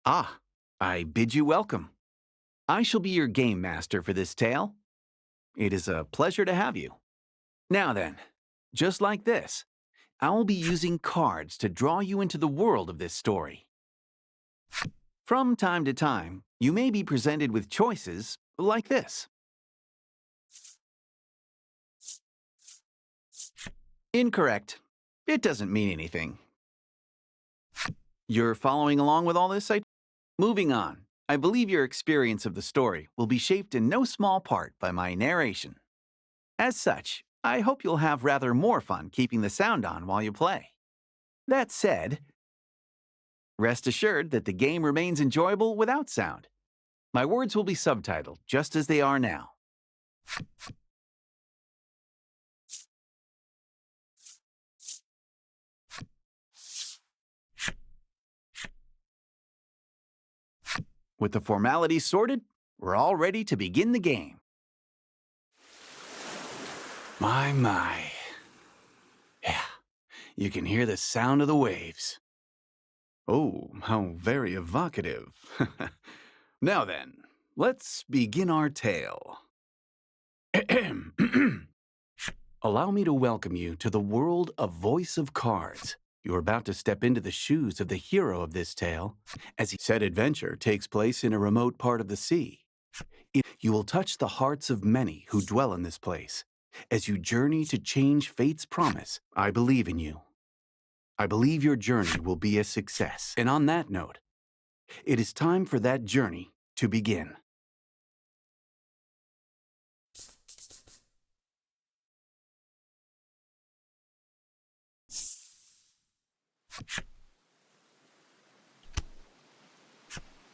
Ah, I bid you welcome. I shall be your game master for this tale. It is a pleasure to have you. Now then, just like this, I will be using cards to draw you into the world of this story. From time to time, you may be presented with choices like this. Incorrect. It doesn't mean anything. You're following along with all this? Moving on. I believe your experience of the story will be shaped in no small part by my narration. As such, I hope you'll have rather more fun keeping the sound on while you play. That said, rest assured that the game remains enjoyable without sound. My words will be subtitled just as they are now. With the formalities sorted, we're all ready to begin the game. My. Yeah, you can hear the sound of the waves. Oh, how very evocative. Now then, let's begin our tale. Allow me to welcome you to the world of Voice of Cards. You're about to step into the shoes of the hero of this tale, as said adventure takes place in a remote part of the sea. You will touch the hearts of many who dwell in this place. As you journey to change fate's promise, I believe in you. I believe your journey will be a success. And on that note, it is time for that journey to begin.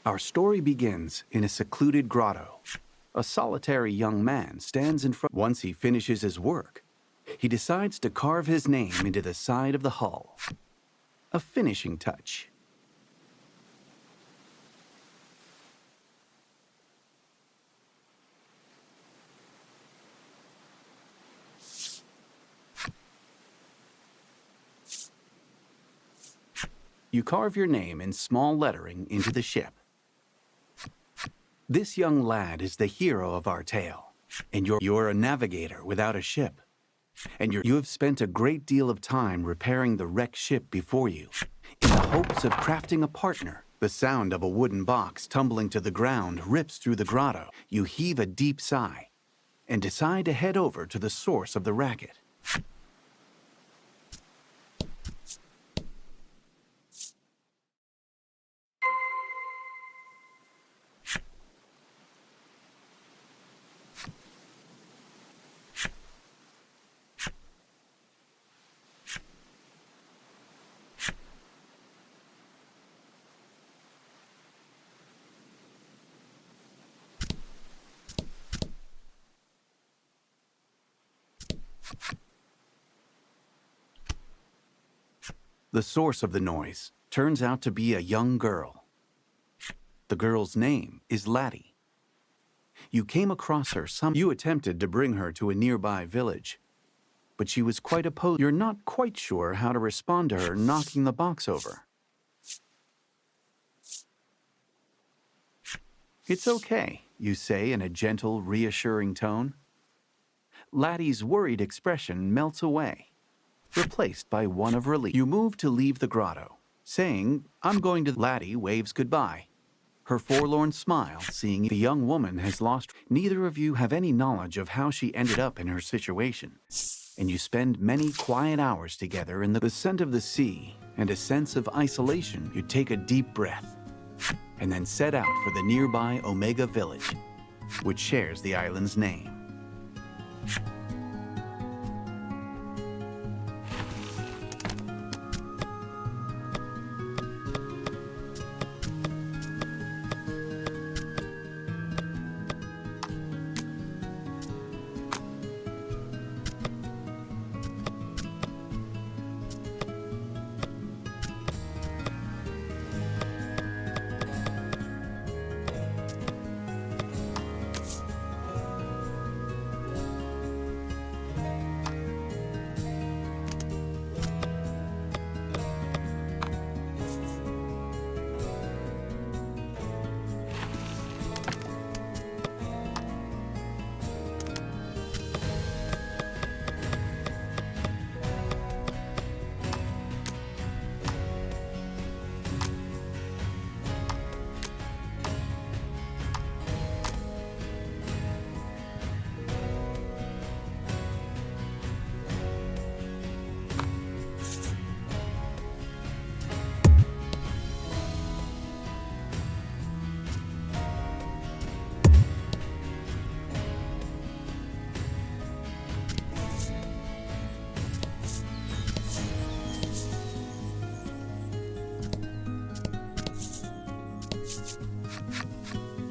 Our story begins in a secluded grotto. A solitary young man stands in front. Once he finishes his work, he decides to carve his name into the side of the hull. A finishing touch. You carve your name in small lettering into the ship. This young lad is the hero of our tale, and you're a navigator without a ship. And you have spent a great deal of time repairing the wrecked ship before you, in the hopes of crafting a partner. The sound of a wooden box tumbling to the ground rips through the grotto. You heave a deep sigh, and decide to head over to the source of the racket. The source of the noise turns out to be a young girl. The girl's name is Laddie. You came across her You attempted to bring her to a nearby village, but she was quite opposed. You're not quite sure how to respond to her knocking the box over. It's okay, you say in a gentle, reassuring tone. Laddie's worried expression melts away, replaced by one of relief. You move to leave the grotto, saying, I'm going to... Laddie waves goodbye, her forlorn smile seeing the young woman has lost. Neither of you have any knowledge of how she ended up in her situation, and you spend many quiet hours together in the scent of the sea and a sense of isolation. You take a deep breath, and then set out for the nearby Omega village, which shares the island's name.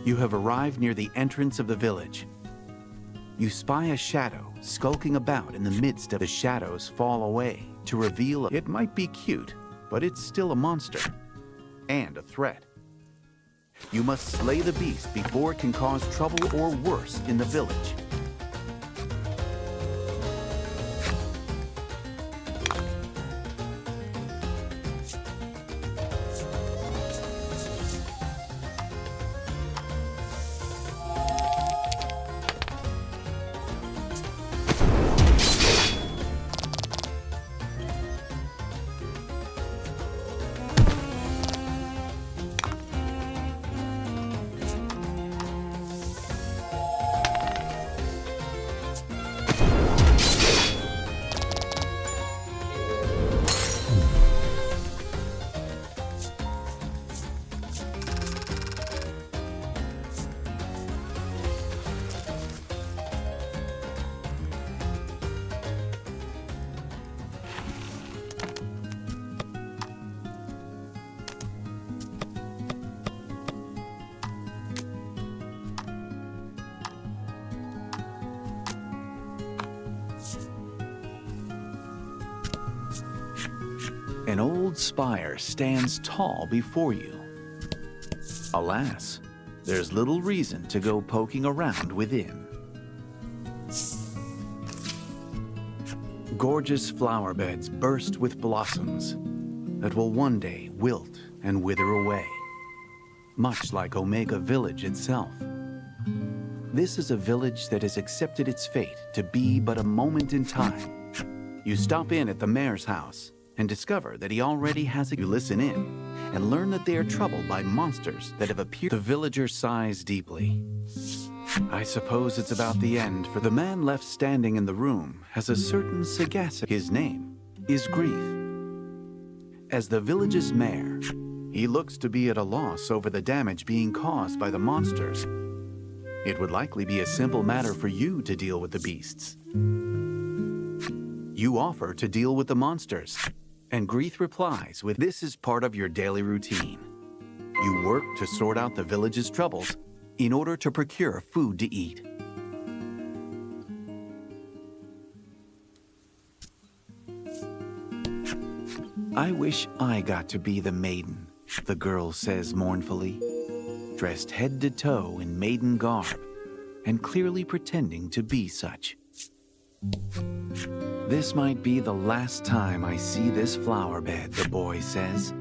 You have arrived near the entrance of the village. You spy a shadow skulking about in the midst of the shadows fall away to reveal it might be cute, but it's still a monster and a threat. You must slay the beast before it can cause trouble or worse in the village. An old spire stands tall before you. Alas, there's little reason to go poking around within. Gorgeous flower beds burst with blossoms that will one day wilt and wither away, much like Omega Village itself. This is a village that has accepted its fate to be but a moment in time. You stop in at the mayor's house and discover that he already has you listen in and learn that they are troubled by monsters that have appeared. The villager sighs deeply. I suppose it's about the end, for the man left standing in the room has a certain sagacity. His name is Grief. As the village's mayor, he looks to be at a loss over the damage being caused by the monsters. It would likely be a simple matter for you to deal with the beasts. You offer to deal with the monsters, and Grief replies with, "This is part of your daily routine. You work to sort out the village's troubles in order to procure food to eat." I wish I got to be the maiden, the girl says mournfully, dressed head to toe in maiden garb and clearly pretending to be such. This might be the last time I see this flower bed, the boy says,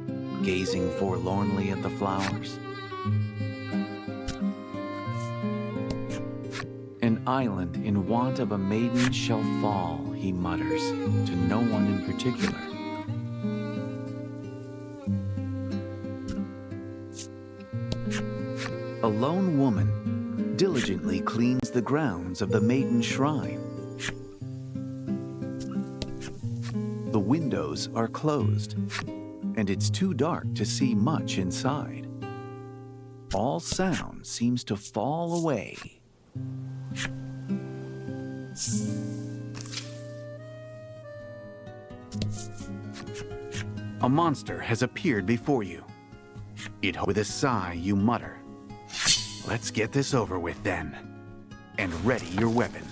gazing forlornly at the flowers. An island in want of a maiden shall fall, he mutters, to no one in particular. A lone woman diligently cleans the grounds of the maiden shrine. The windows are closed, and it's too dark to see much inside. All sound seems to fall away. A monster has appeared before you. With a sigh, you mutter, "Let's get this over with then," and ready your weapon.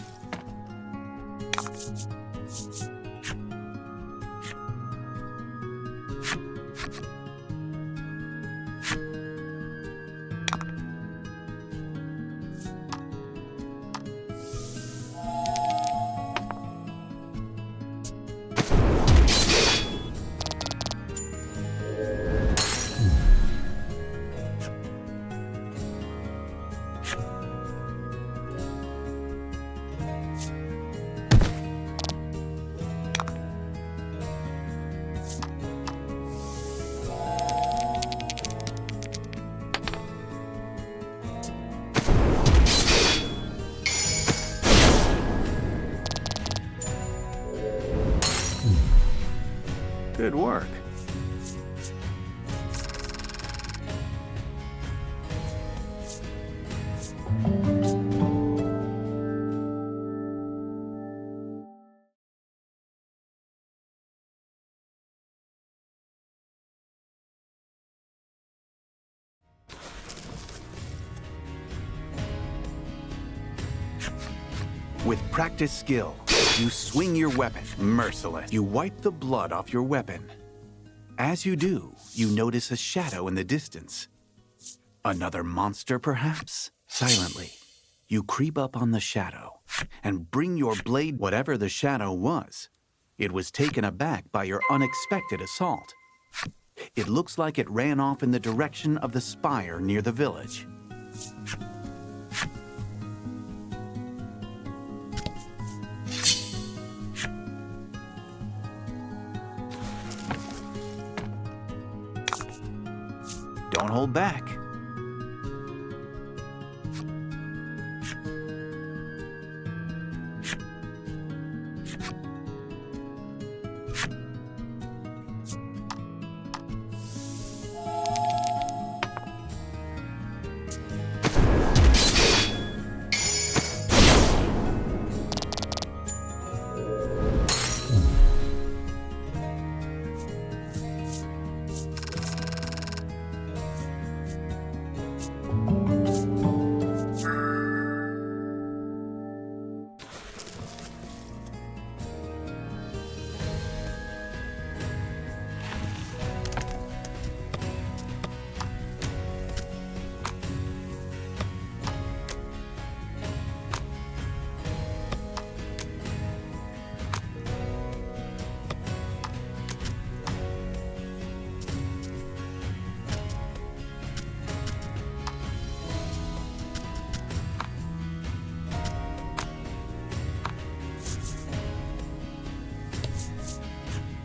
Good work. With practiced skill, you swing your weapon, merciless. You wipe the blood off your weapon. As you do, you notice a shadow in the distance. Another monster, perhaps? Silently, you creep up on the shadow and bring your blade. Whatever the shadow was, it was taken aback by your unexpected assault. It looks like it ran off in the direction of the spire near the village. Don't hold back.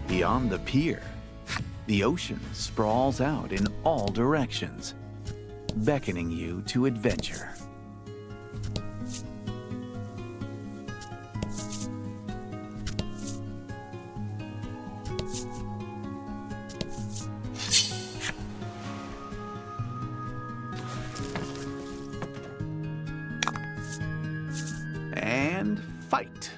Beyond the pier, the ocean sprawls out in all directions, beckoning you to adventure. And fight!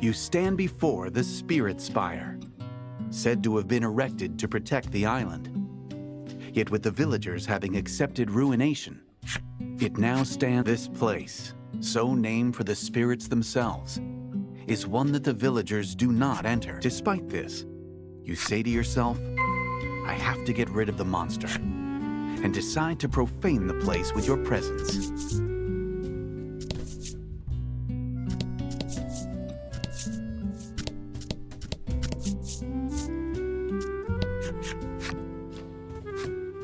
You stand before the Spirit Spire, said to have been erected to protect the island. Yet with the villagers having accepted ruination, it now stands. This place, so named for the spirits themselves, is one that the villagers do not enter. Despite this, you say to yourself, I have to get rid of the monster, and decide to profane the place with your presence.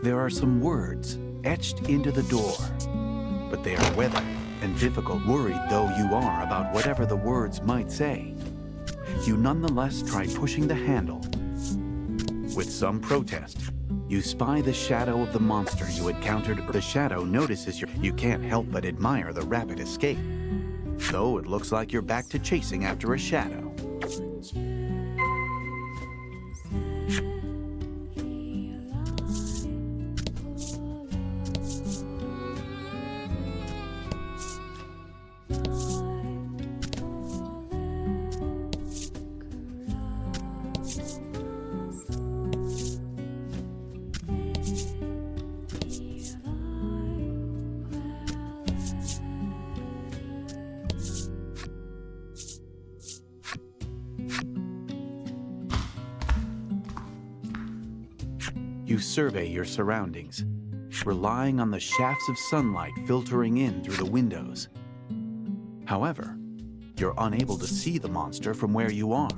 There are some words etched into the door, but they are weathered and difficult. Worried though you are about whatever the words might say, you nonetheless try pushing the handle. With some protest, You spy the shadow of the monster you encountered. The shadow notices you can't help but admire the rapid escape. Though it looks like you're back to chasing after a shadow. You survey your surroundings, relying on the shafts of sunlight filtering in through the windows. However, you're unable to see the monster from where you are.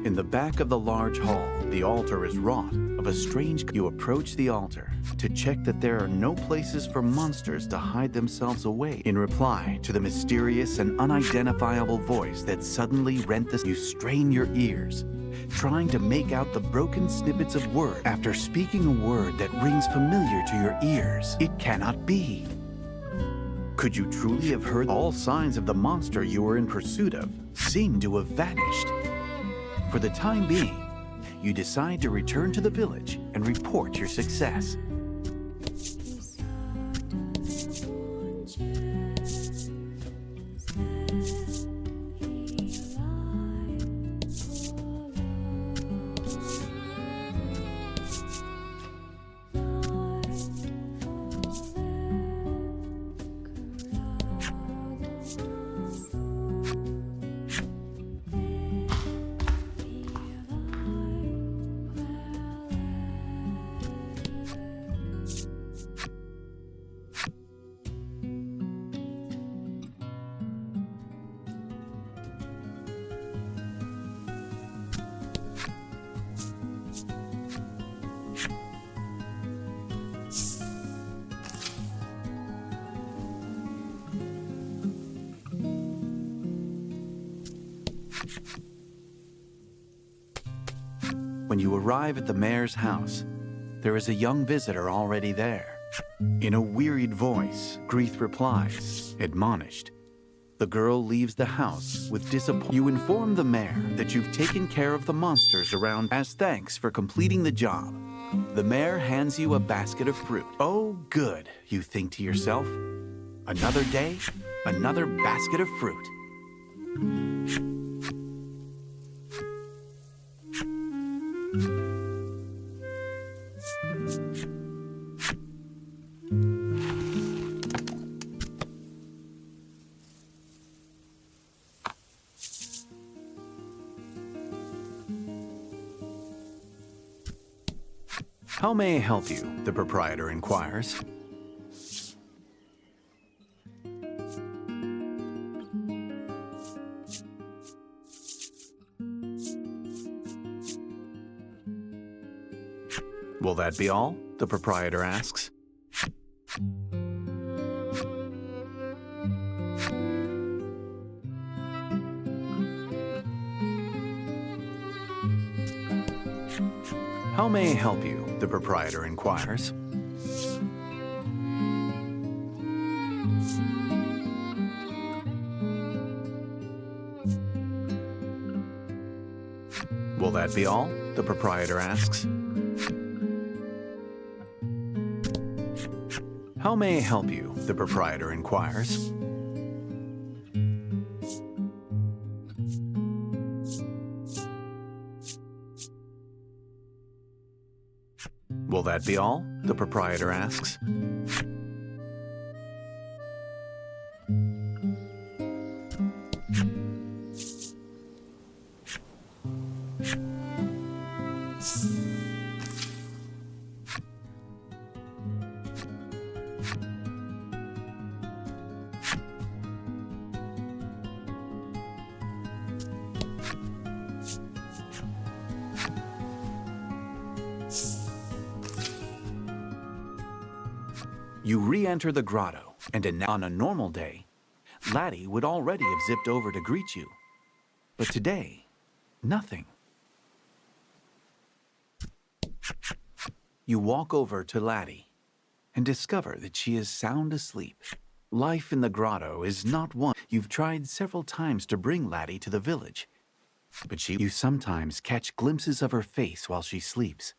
In the back of the large hall, the altar is wrought of a strange... You approach the altar to check that there are no places for monsters to hide themselves away. In reply to the mysterious and unidentifiable voice that suddenly rent the... You strain your ears, trying to make out the broken snippets of words. After speaking a word that rings familiar to your ears, it cannot be. Could you truly have heard? All signs of the monster you were in pursuit of seem to have vanished. For the time being, you decide to return to the village and report your success. When you arrive at the mayor's house, there is a young visitor already there. In a wearied voice, Grieth replies, admonished. The girl leaves the house with disappointment. You inform the mayor that you've taken care of the monsters around. As thanks for completing the job, the mayor hands you a basket of fruit. Oh, good, you think to yourself. Another day, another basket of fruit. How may I help you? The proprietor inquires. Will that be all? The proprietor asks. How may I help you? The proprietor inquires. Will that be all? The proprietor asks. How may I help you? The proprietor inquires. Will that be all? The proprietor asks. You re-enter the grotto, and on a normal day, Laddie would already have zipped over to greet you. But today, nothing. You walk over to Laddie and discover that she is sound asleep. Life in the grotto is not one. You've tried several times to bring Laddie to the village, but you sometimes catch glimpses of her face while she sleeps.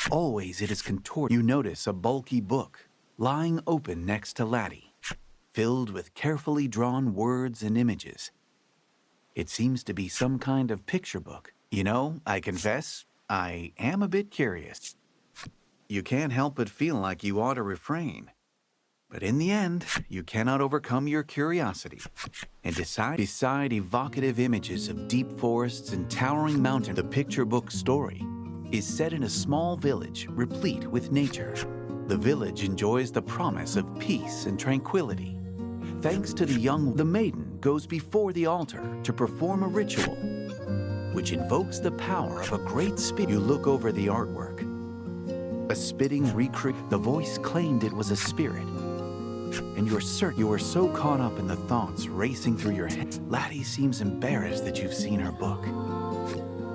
Always it is contorted. You notice a bulky book lying open next to Laddie, filled with carefully drawn words and images. It seems to be some kind of picture book. You know, I confess, I am a bit curious. You can't help but feel like you ought to refrain. But in the end, you cannot overcome your curiosity and decide. Beside evocative images of deep forests and towering mountains, the picture book story is set in a small village replete with nature. The village enjoys the promise of peace and tranquility. Thanks to the maiden goes before the altar to perform a ritual, which invokes the power of a great spirit. You look over the artwork. A spitting recreation. The voice claimed it was a spirit. And you are so caught up in the thoughts racing through your head. Laddie seems embarrassed that you've seen her book.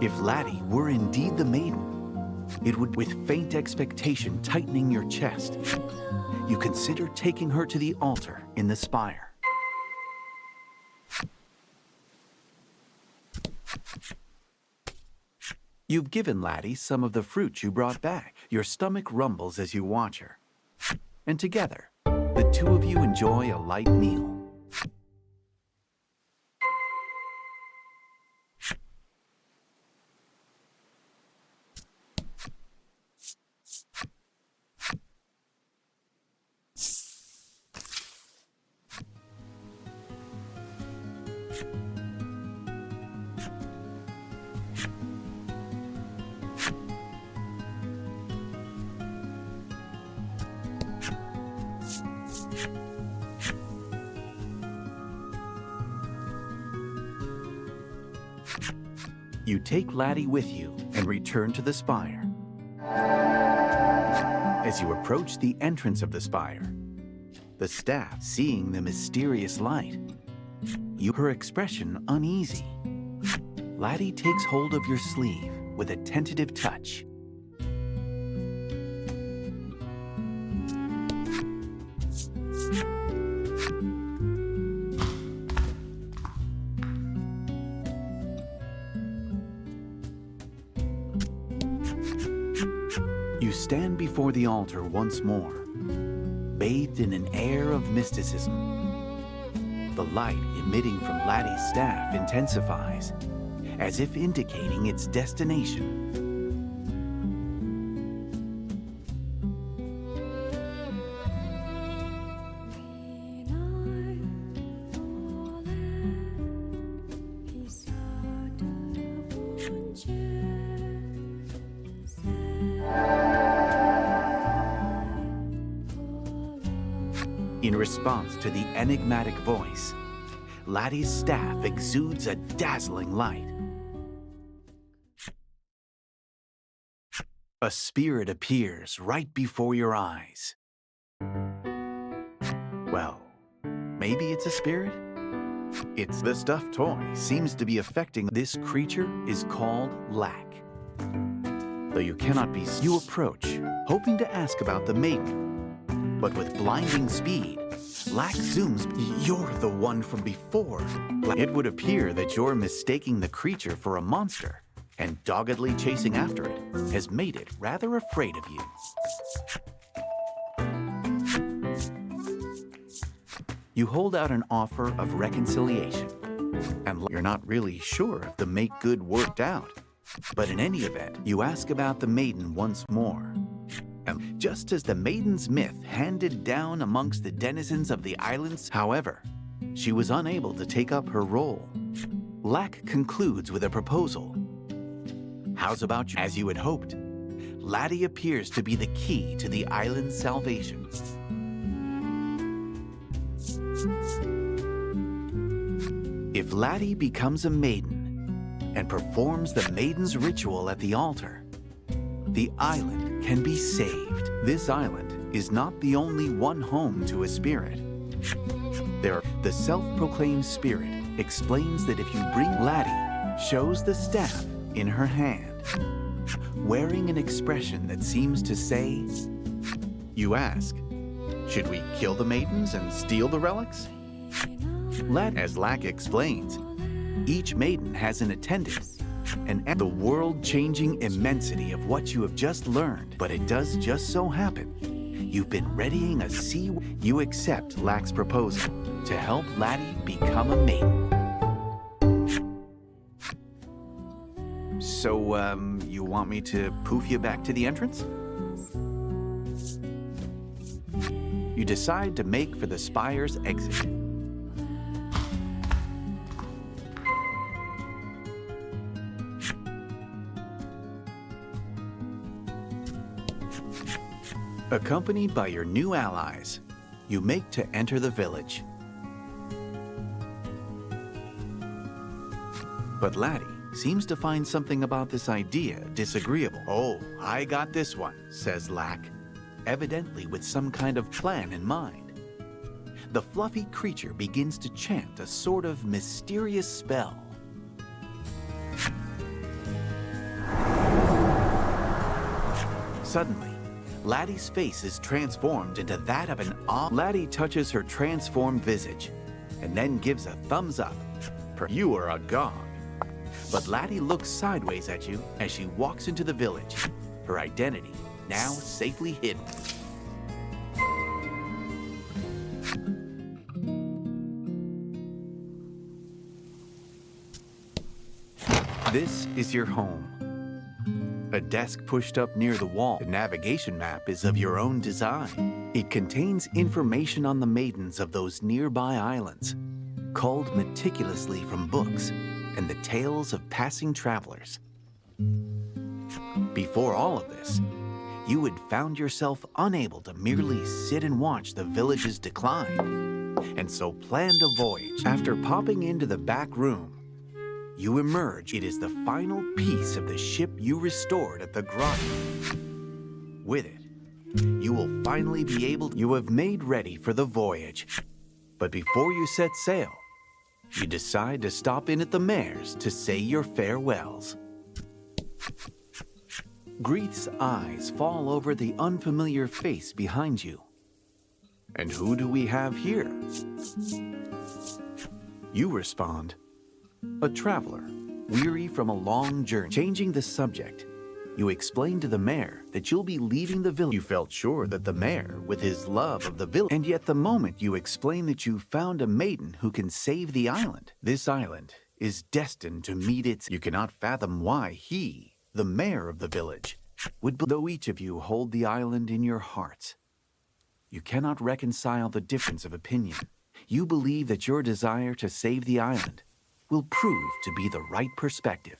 If Laddie were indeed the maiden, it would, with faint expectation tightening your chest, you consider taking her to the altar in the spire. You've given Laddie some of the fruit you brought back. Your stomach rumbles as you watch her. And together, the two of you enjoy a light meal. You take Laddie with you and return to the spire. As you approach the entrance of the spire, the staff, seeing the mysterious light, her expression uneasy. Laddie takes hold of your sleeve with a tentative touch. You stand before the altar once more, bathed in an air of mysticism. The light emitting from Laddie's staff intensifies, as if indicating its destination. In response to the enigmatic voice, Laddie's staff exudes a dazzling light. A spirit appears right before your eyes. Well, maybe it's a spirit? It's the stuffed toy seems to be affecting. This creature is called Lack. Though you cannot be, you approach, hoping to ask about the maiden. But with blinding speed, Lack zooms. You're the one from before. It would appear that you're mistaking the creature for a monster, and doggedly chasing after it has made it rather afraid of you. You hold out an offer of reconciliation, and you're not really sure if the make-good worked out. But in any event, you ask about the maiden once more. And just as the maiden's myth handed down amongst the denizens of the islands, however, she was unable to take up her role. Lack concludes with a proposal. How's about you? As you had hoped, Laddie appears to be the key to the island's salvation. If Laddie becomes a maiden and performs the maiden's ritual at the altar, the island can be saved. This island is not the only one home to a spirit. The self-proclaimed spirit explains that if you bring Laddie, shows the staff in her hand, wearing an expression that seems to say, you ask, should we kill the maidens and steal the relics? As Lack explains, each maiden has an attendant, and the world-changing immensity of what you have just learned, but it does just so happen you've been readying a sea. You accept Lack's proposal to help Laddie become a maiden. So, you want me to poof you back to the entrance? You decide to make for the spire's exit. Accompanied by your new allies, you make to enter the village. But Laddie seems to find something about this idea disagreeable. Oh, I got this one, says Lack, evidently with some kind of plan in mind. The fluffy creature begins to chant a sort of mysterious spell. Suddenly, Laddie's face is transformed into that of an Laddie touches her transformed visage and then gives a thumbs up. You are a god. But Laddie looks sideways at you as she walks into the village, her identity now safely hidden. This is your home. A desk pushed up near the wall. The navigation map is of your own design. It contains information on the maidens of those nearby islands, culled meticulously from books and the tales of passing travelers. Before all of this, you had found yourself unable to merely sit and watch the village's decline, and so planned a voyage. After popping into the back room, you emerge. It is the final piece of the ship you restored at the grotto. With it, you will finally be able to. You have made ready for the voyage. But before you set sail, you decide to stop in at the mayor's to say your farewells. Greeth's eyes fall over the unfamiliar face behind you. And who do we have here? You respond, a traveler, weary from a long journey. Changing the subject, you explain to the mayor that you'll be leaving the village. You felt sure that the mayor, with his love of the village, and yet the moment you explain that you found a maiden who can save the island, this island is destined to meet its. You cannot fathom why he, the mayor of the village, would. Though each of you hold the island in your hearts, you cannot reconcile the difference of opinion. You believe that your desire to save the island will prove to be the right perspective.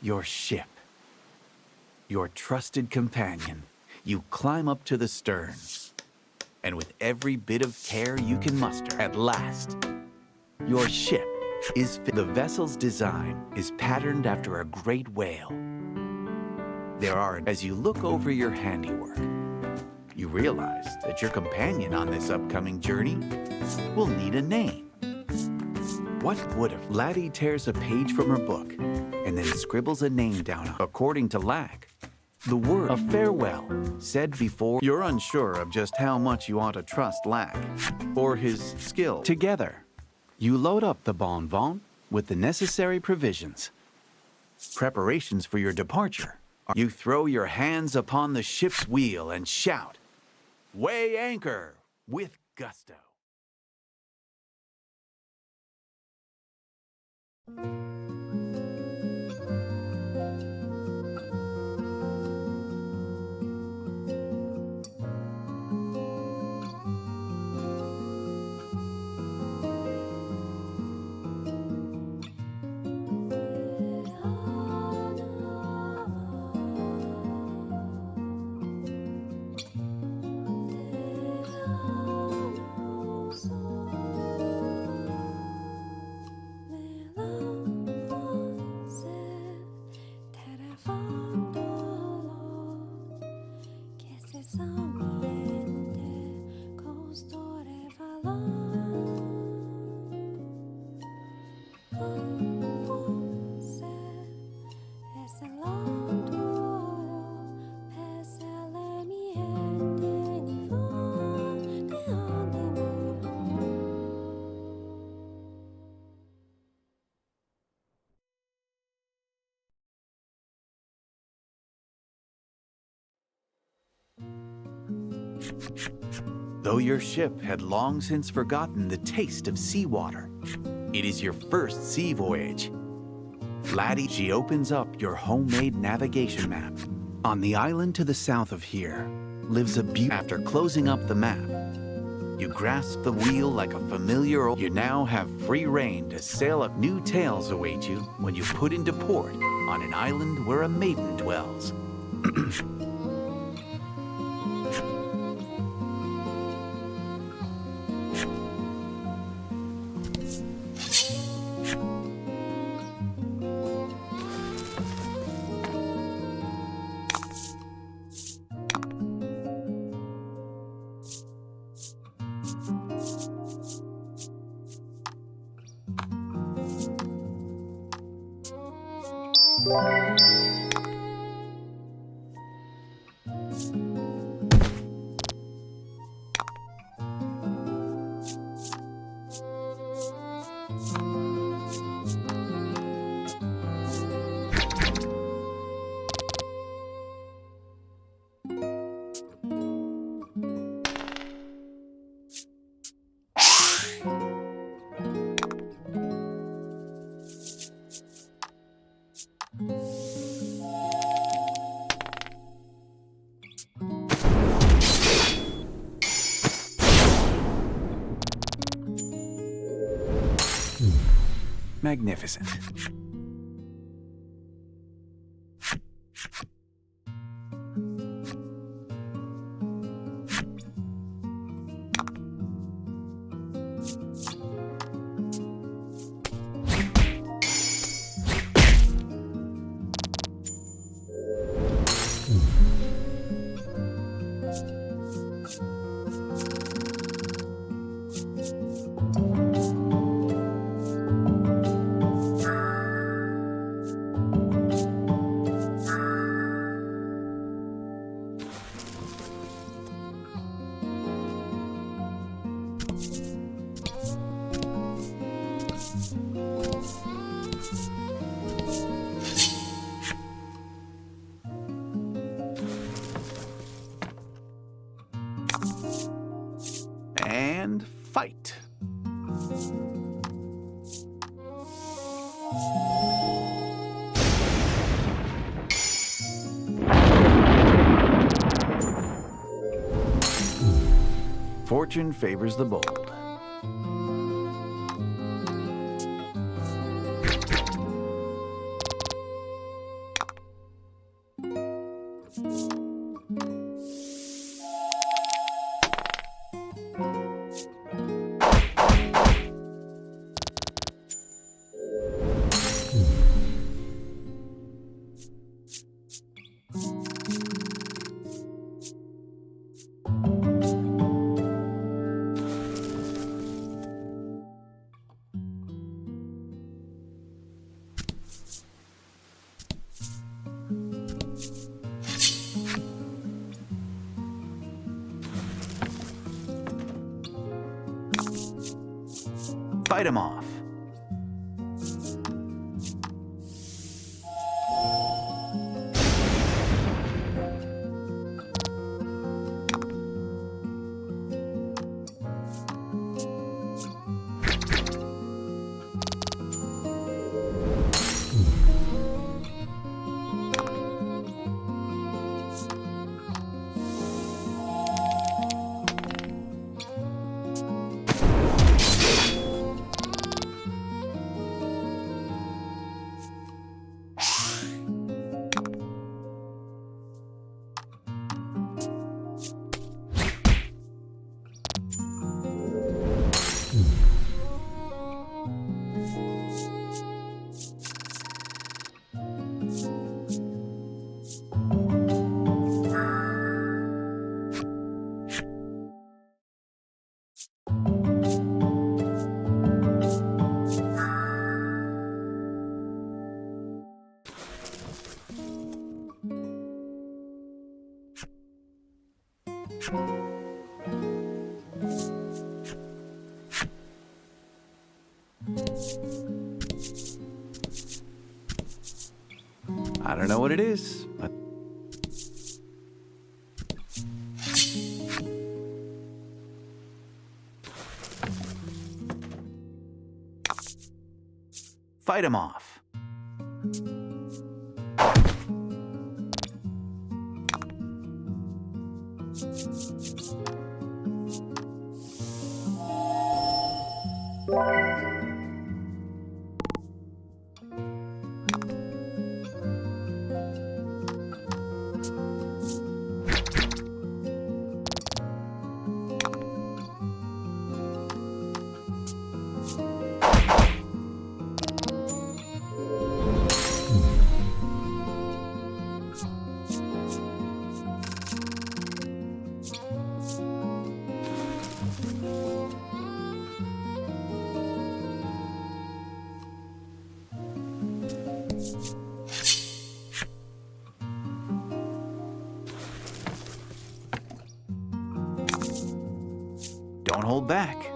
Your ship, your trusted companion, you climb up to the stern, and with every bit of care you can muster, at last, your ship is the vessel's design is patterned after a great whale. As you look over your handiwork, you realize that your companion on this upcoming journey will need a name. What would if Laddie tears a page from her book and then scribbles a name down? According to Lack, the word of farewell said before. You're unsure of just how much you ought to trust Lack or his skill. Together, you load up the bon vent with the necessary provisions. Preparations for your departure. You throw your hands upon the ship's wheel and shout, "Weigh anchor!" with gusto. Though your ship had long since forgotten the taste of seawater, it is your first sea voyage. Laddie, she opens up your homemade navigation map. On the island to the south of here lives a beauty. After closing up the map, you grasp the wheel like a familiar. You now have free rein to sail up. New tales await you when you put into port on an island where a maiden dwells. Magnificent. And fight. Fortune favors the bold. Fight him off. I don't know what it is, but fight him off. Don't hold back.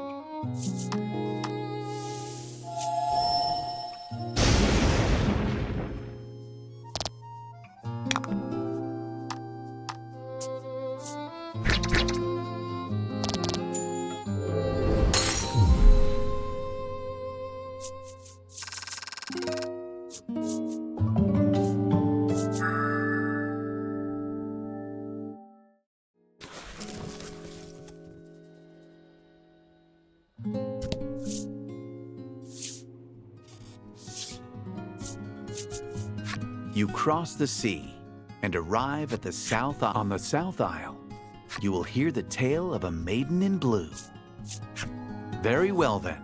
You cross the sea and arrive at the south on the south aisle. You will hear the tale of a maiden in blue. Very well then.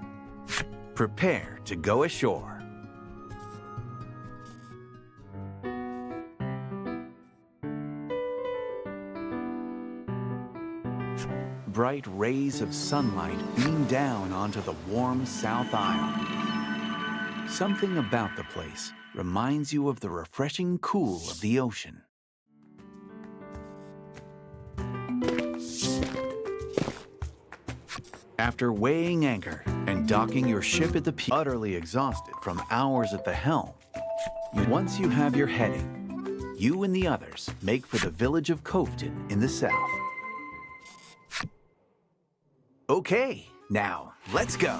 Prepare to go ashore. Bright rays of sunlight beam down onto the warm south aisle. Something about the place reminds you of the refreshing cool of the ocean. After weighing anchor and docking your ship at the pier, utterly exhausted from hours at the helm, once you have your heading, you and the others make for the village of Coveton in the south. Okay, now let's go.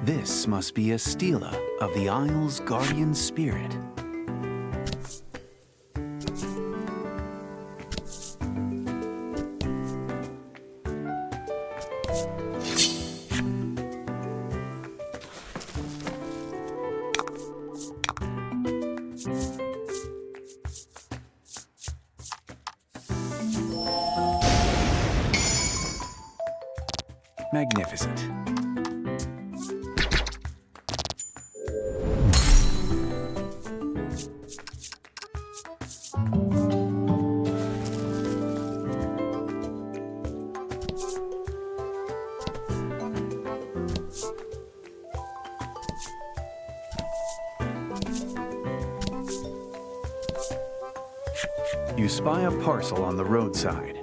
This must be a stela of the Isle's guardian spirit. Magnificent. You spy a parcel on the roadside.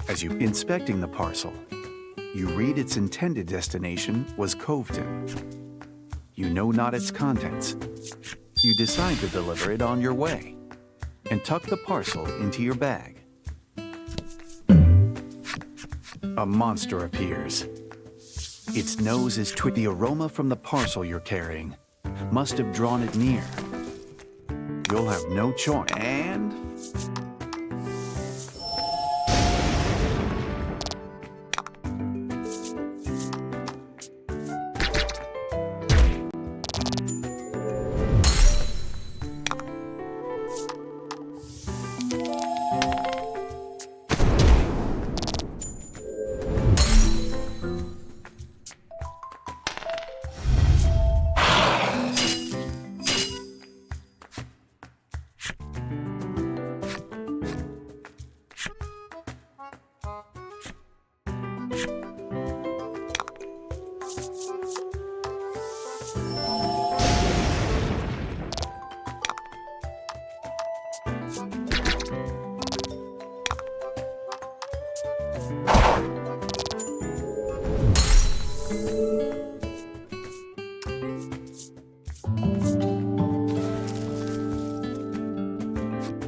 As you inspecting the parcel, you read its intended destination was Coveton. You know not its contents. You decide to deliver it on your way and tuck the parcel into your bag. A monster appears. Its nose is twisted. The aroma from the parcel you're carrying must have drawn it near. You'll have no choice. And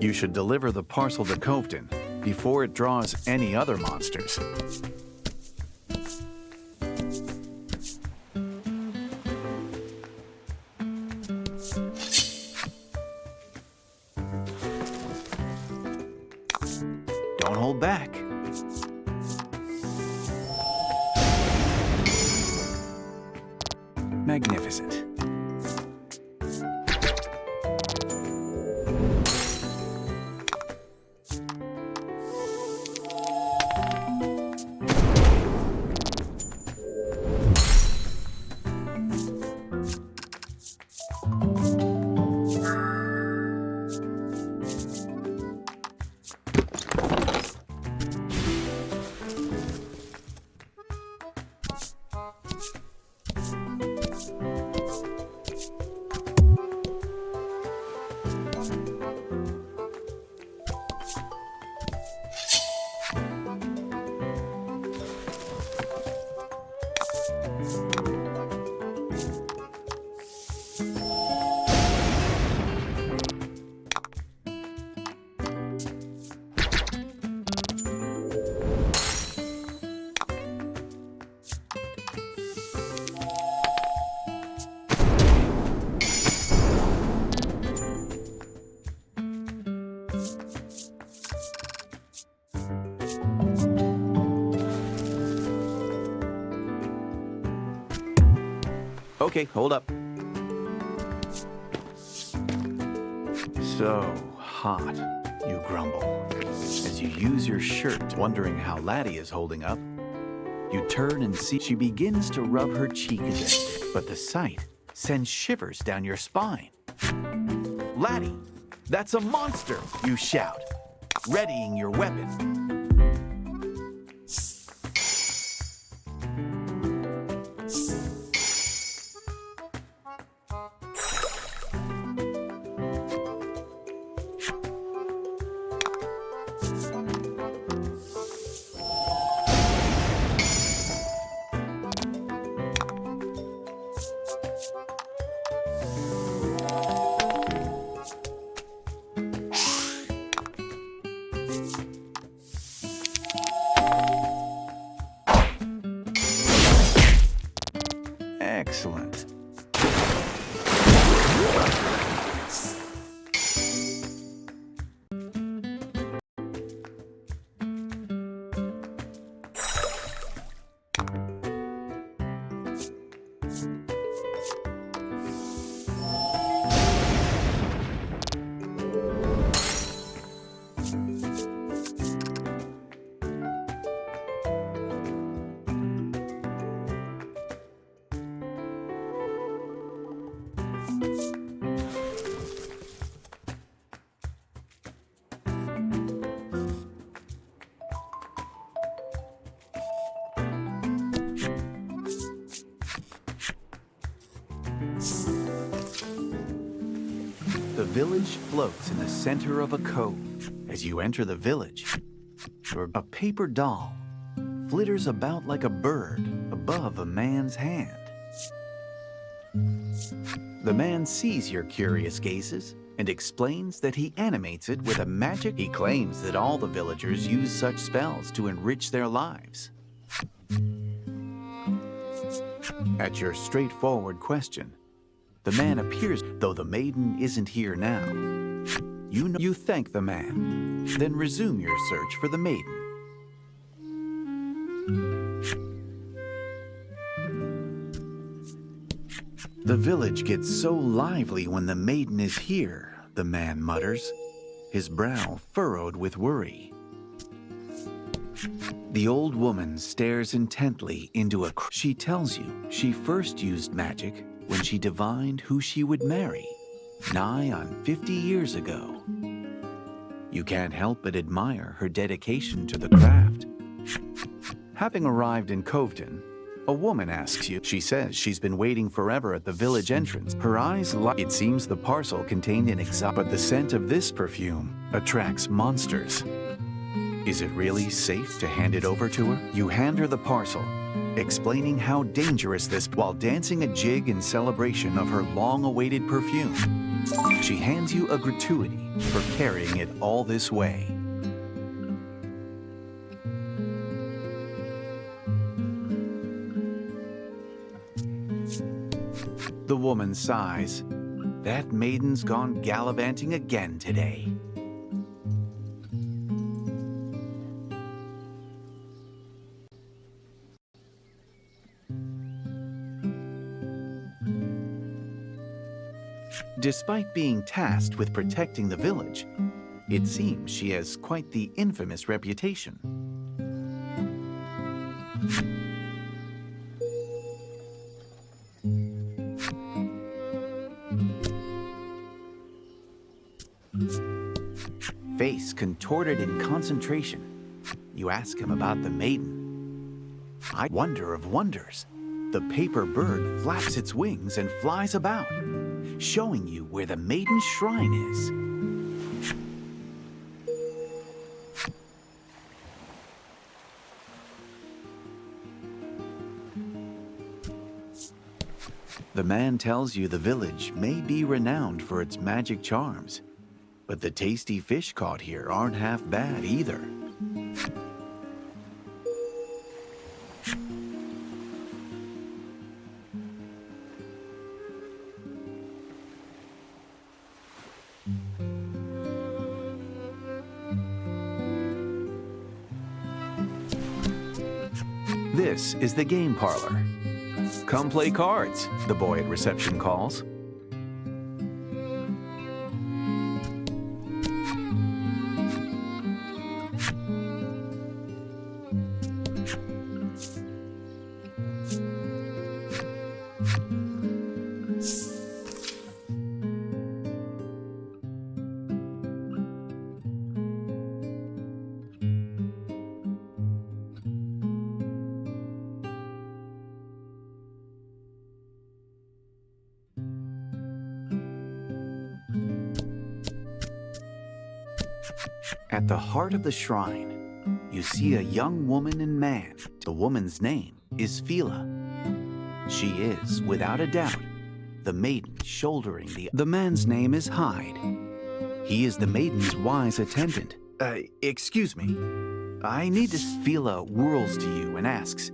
You should deliver the parcel to Coveton before it draws any other monsters. Don't hold back. Magnificent. Okay, hold up. So hot, you grumble. As you use your shirt, wondering how Laddie is holding up, you turn and see she begins to rub her cheek again, but the sight sends shivers down your spine. Laddie, that's a monster, you shout, readying your weapon. Excellent. The village floats in the center of a cove. As you enter the village, a paper doll flitters about like a bird above a man's hand. The man sees your curious gazes and explains that he animates it with a magic. He claims that all the villagers use such spells to enrich their lives. At your straightforward question, the man appears, though the maiden isn't here now. You thank the man, then resume your search for the maiden. The village gets so lively when the maiden is here, the man mutters, his brow furrowed with worry. The old woman stares intently into a... She tells you she first used magic when she divined who she would marry, nigh on 50 years ago. You can't help but admire her dedication to the craft. Having arrived in Coveton, a woman asks you. She says she's been waiting forever at the village entrance. Her eyes light. It seems the parcel contained an exotic, but the scent of this perfume attracts monsters. Is it really safe to hand it over to her? You hand her the parcel, explaining how dangerous this, while dancing a jig in celebration of her long-awaited perfume. She hands you a gratuity for carrying it all this way. The woman sighs. That maiden's gone gallivanting again today. Despite being tasked with protecting the village, it seems she has quite the infamous reputation. Face contorted in concentration, you ask him about the maiden. I wonder of wonders. The paper bird flaps its wings and flies about, showing you where the maiden's shrine is. The man tells you the village may be renowned for its magic charms, but the tasty fish caught here aren't half bad either. This is the game parlor. Come play cards, the boy at reception calls. At the heart of the shrine, you see a young woman and man. The woman's name is Fila. She is, without a doubt, the maiden shouldering the man's name is Hyde. He is the maiden's wise attendant. Excuse me. I need to... Fila whirls to you and asks,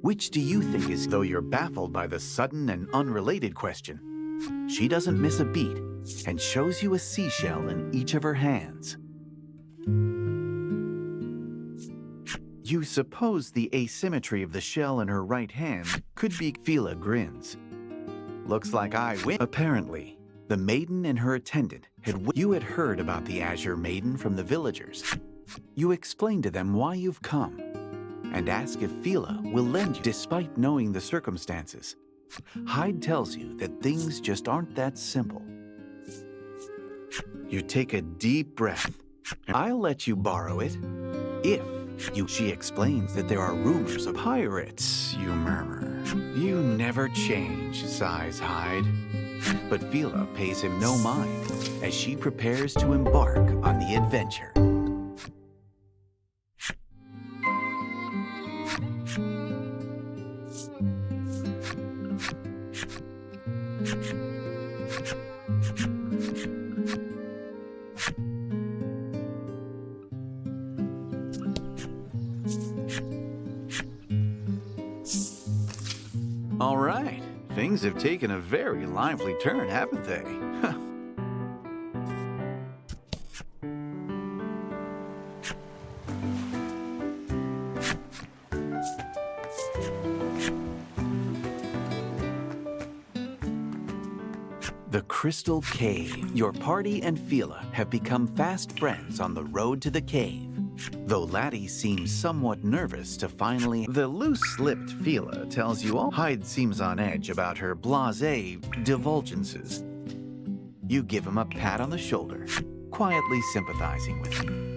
which do you think is... Though you're baffled by the sudden and unrelated question, she doesn't miss a beat and shows you a seashell in each of her hands. You suppose the asymmetry of the shell in her right hand could be... Fila grins. Looks like I win. Apparently, the maiden and her attendant you had heard about the Azure Maiden from the villagers. You explain to them why you've come and ask if Fila will lend you. Despite knowing the circumstances, Hyde tells you that things just aren't that simple. You take a deep breath. I'll let you borrow it if you... She explains that there are rumors of pirates, you murmur. You never change, sighs Hyde. But Fila pays him no mind as she prepares to embark on the adventure. All right, things have taken a very lively turn, haven't they? The Crystal Cave. Your party and Fila have become fast friends on the road to the cave. Though Laddie seems somewhat nervous to finally... The loose-lipped Fila tells you all. Hyde seems on edge about her blasé divulgences. You give him a pat on the shoulder, quietly sympathizing with him.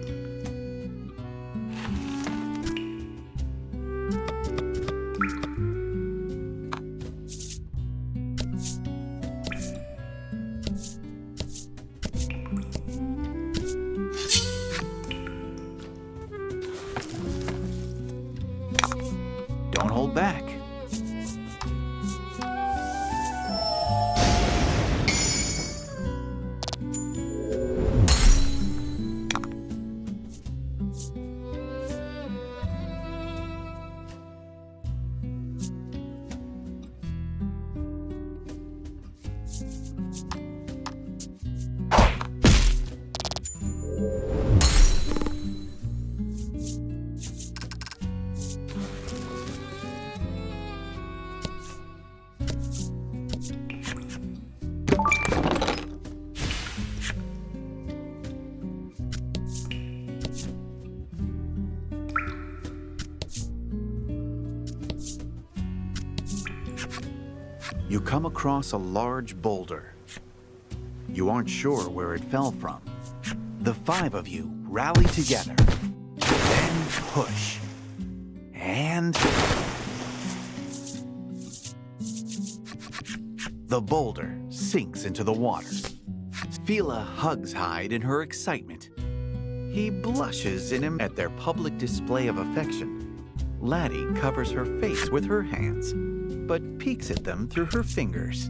Don't hold back. You come across a large boulder. You aren't sure where it fell from. The 5 of you rally together, then push, and the boulder sinks into the water. Fila hugs Hyde in her excitement. He blushes in him at their public display of affection. Laddie covers her face with her hands, but peeks at them through her fingers.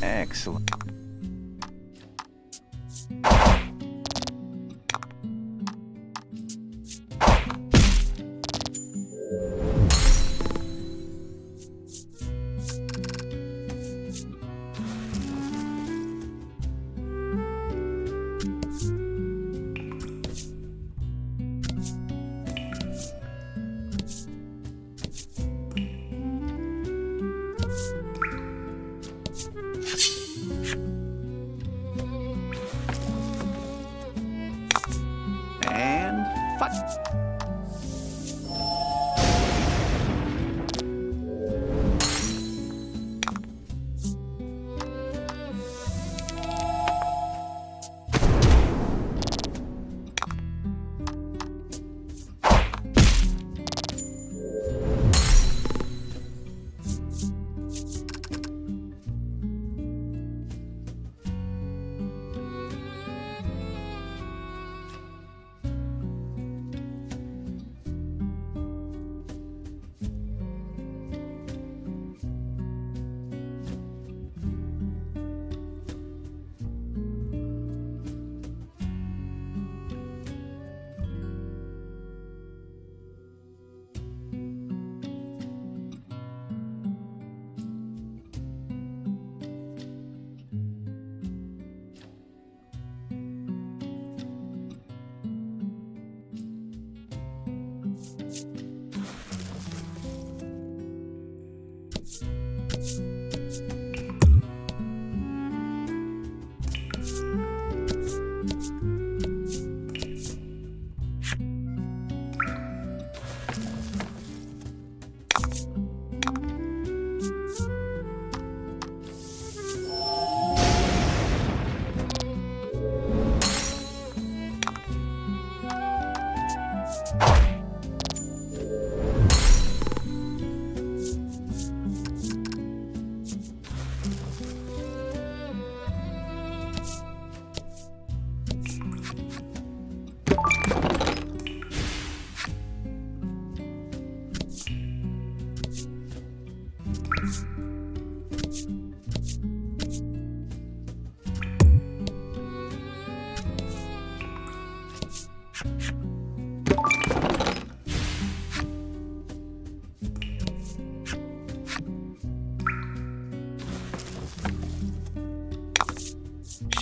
Excellent. And fight!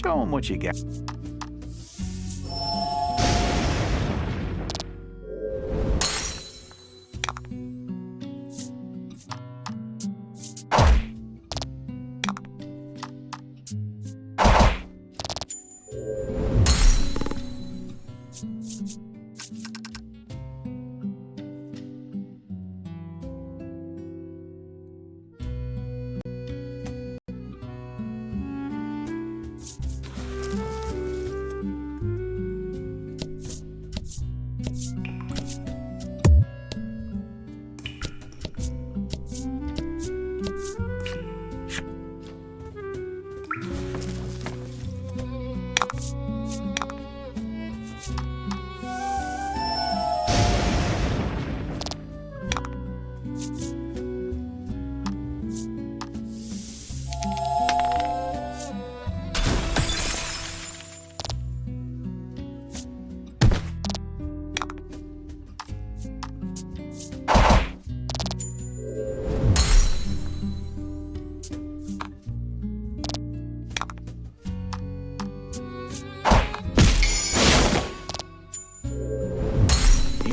Show 'em what you got.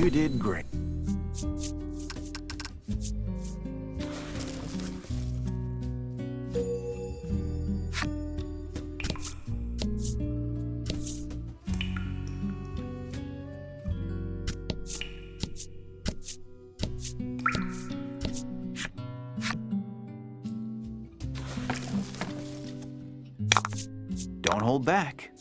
You did great. Don't hold back.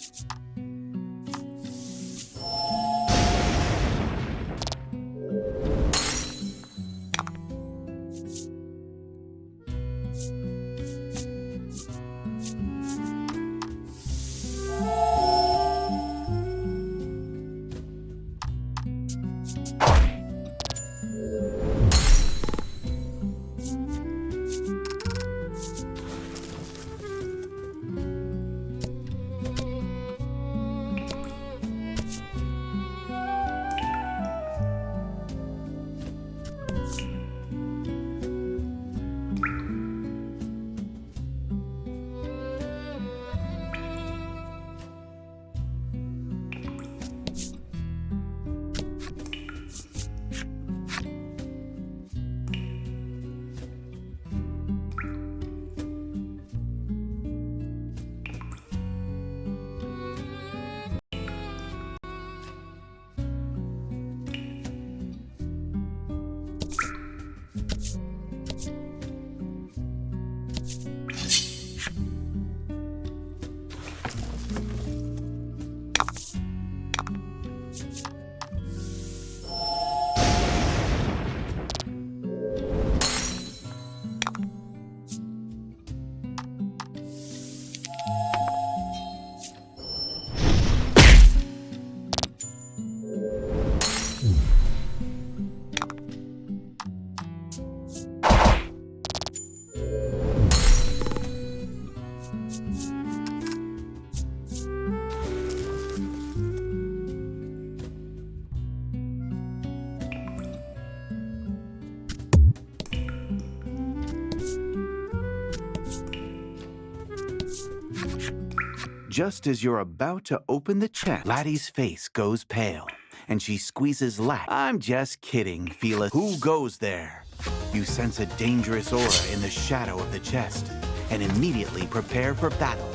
Just as you're about to open the chest, Laddie's face goes pale, and she squeezes Laddie. I'm just kidding, Phyllis. Who goes there? You sense a dangerous aura in the shadow of the chest, and immediately prepare for battle.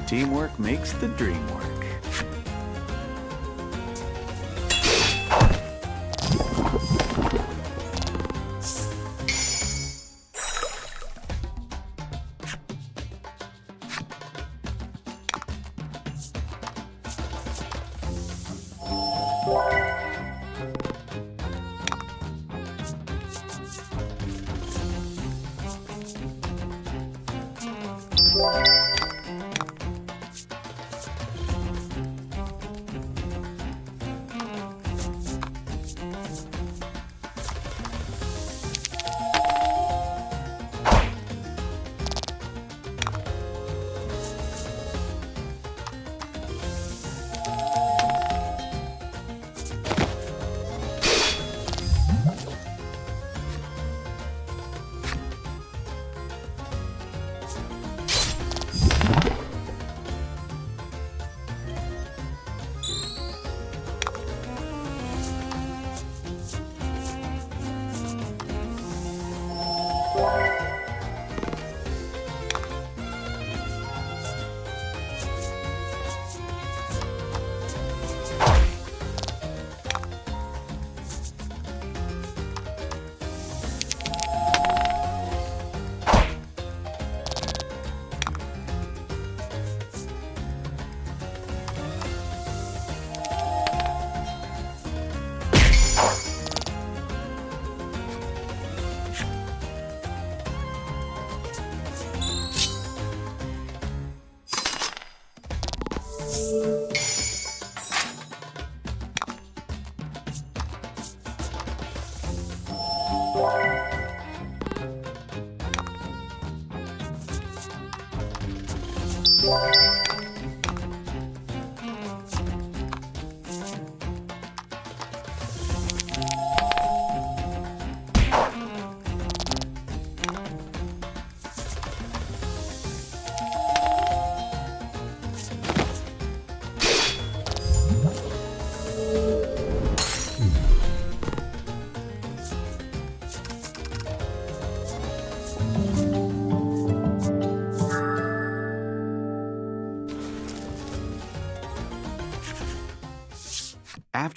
Teamwork makes the dream work.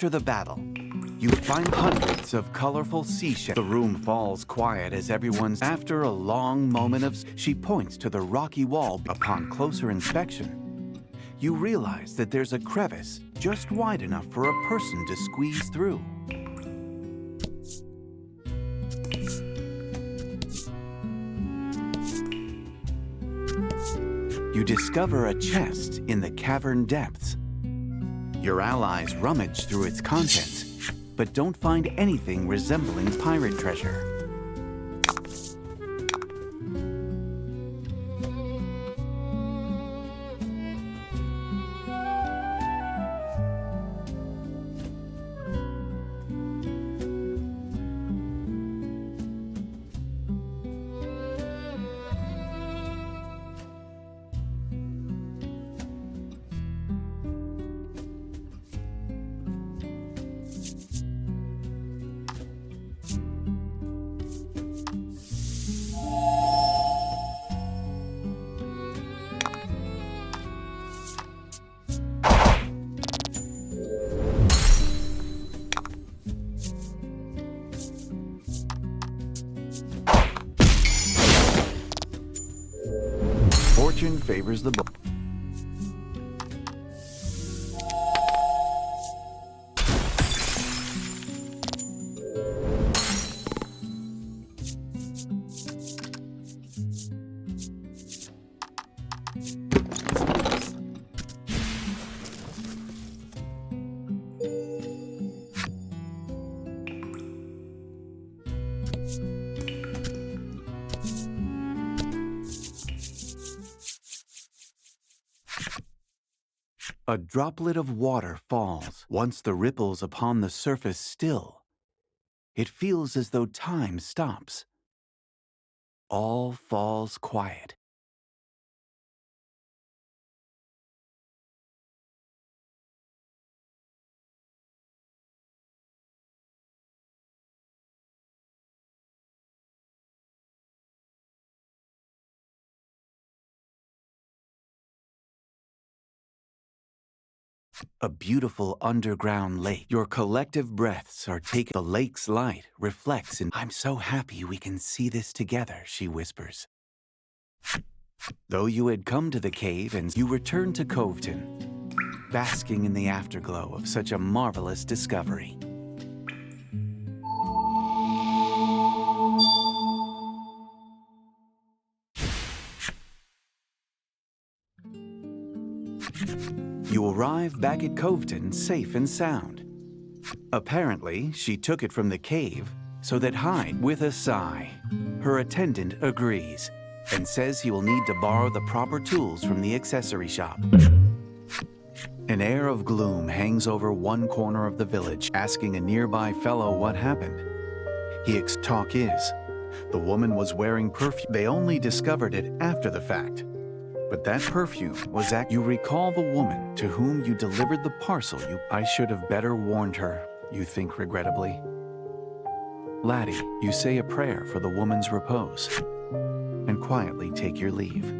After the battle, you find hundreds of colorful seashells. The room falls quiet as everyone's... After a long moment of... She points to the rocky wall. Upon closer inspection, you realize that there's a crevice just wide enough for a person to squeeze through. You discover a chest in the cavern depths. Your allies rummage through its contents, but don't find anything resembling pirate treasure. Fortune favors the book. A droplet of water falls. Once the ripples upon the surface still, it feels as though time stops. All falls quiet. A beautiful underground lake. Your collective breaths are taken. The lake's light reflects in... I'm so happy we can see this together, she whispers. Though you had come to the cave and you return to Coveton, basking in the afterglow of such a marvelous discovery. You arrive back at Coveton safe and sound. Apparently, she took it from the cave so that Hyde, with a sigh, her attendant agrees and says he will need to borrow the proper tools from the accessory shop. An air of gloom hangs over one corner of the village, asking a nearby fellow what happened. Talk is, the woman was wearing perfume. They only discovered it after the fact. But that perfume was You recall the woman to whom you delivered the parcel. I should have better warned her, you think regrettably. Laddie, you say a prayer for the woman's repose and quietly take your leave.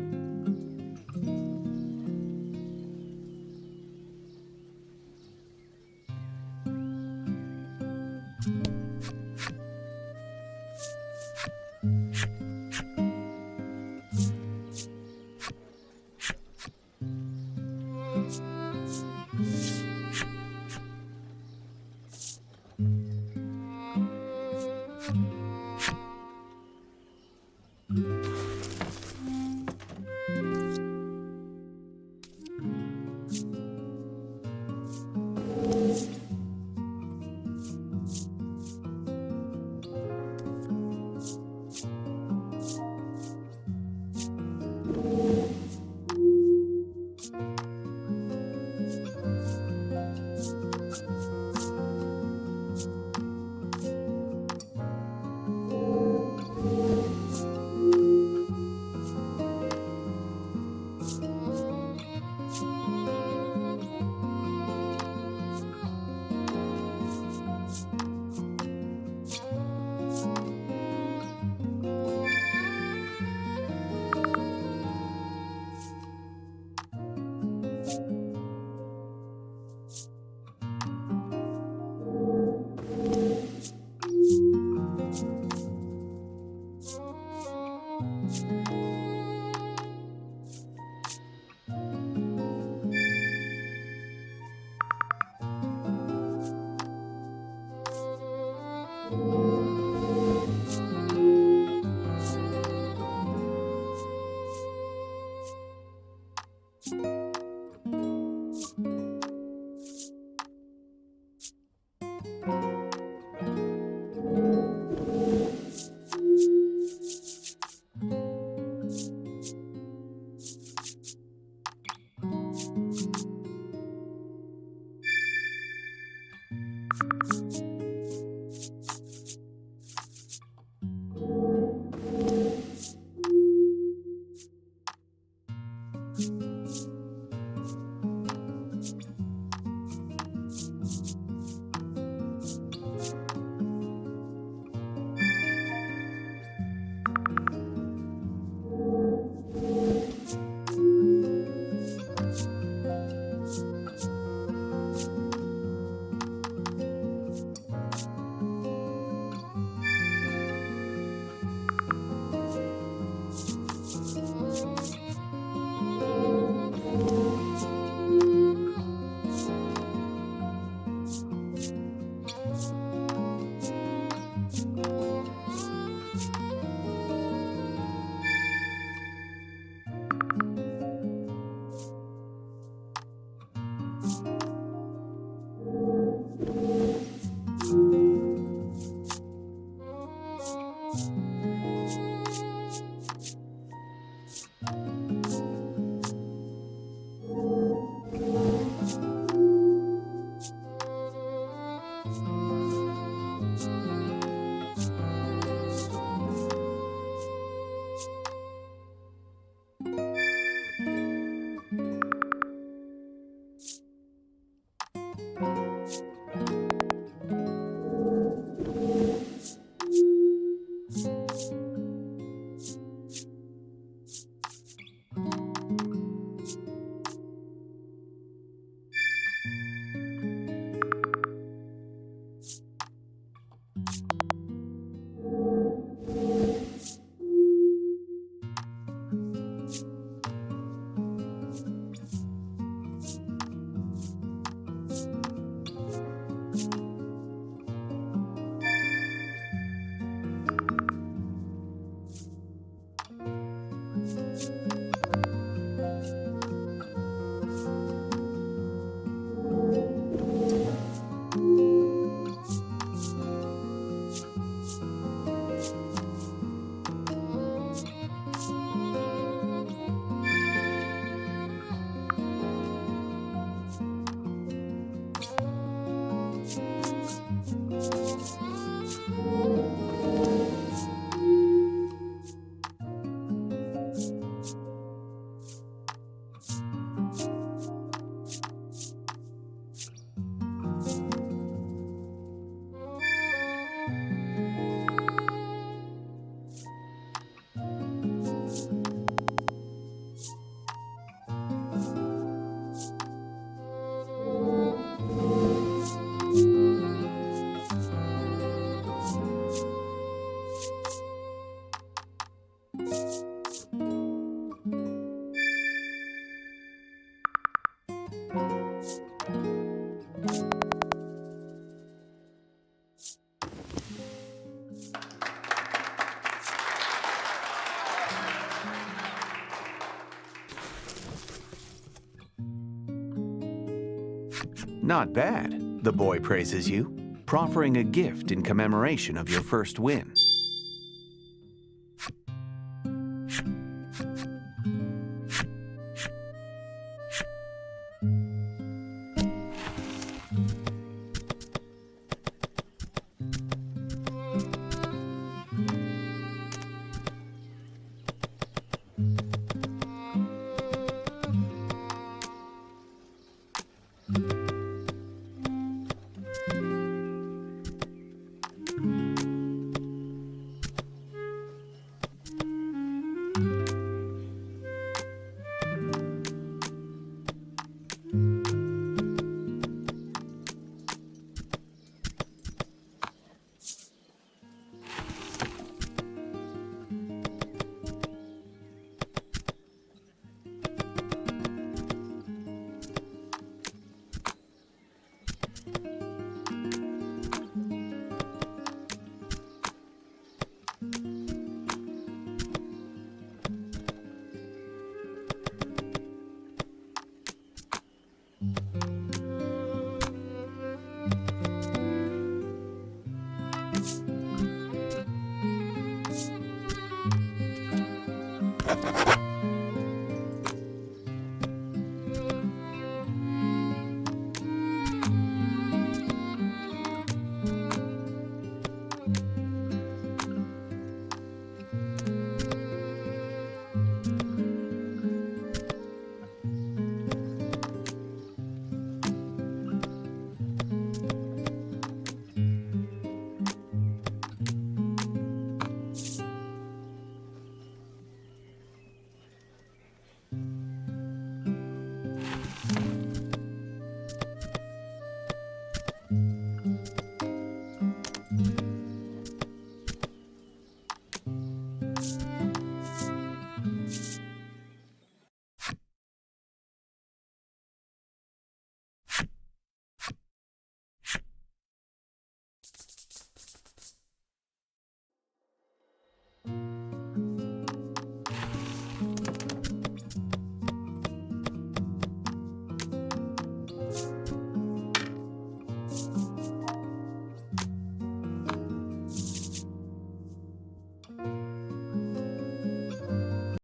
Not bad, the boy praises you, proffering a gift in commemoration of your first win.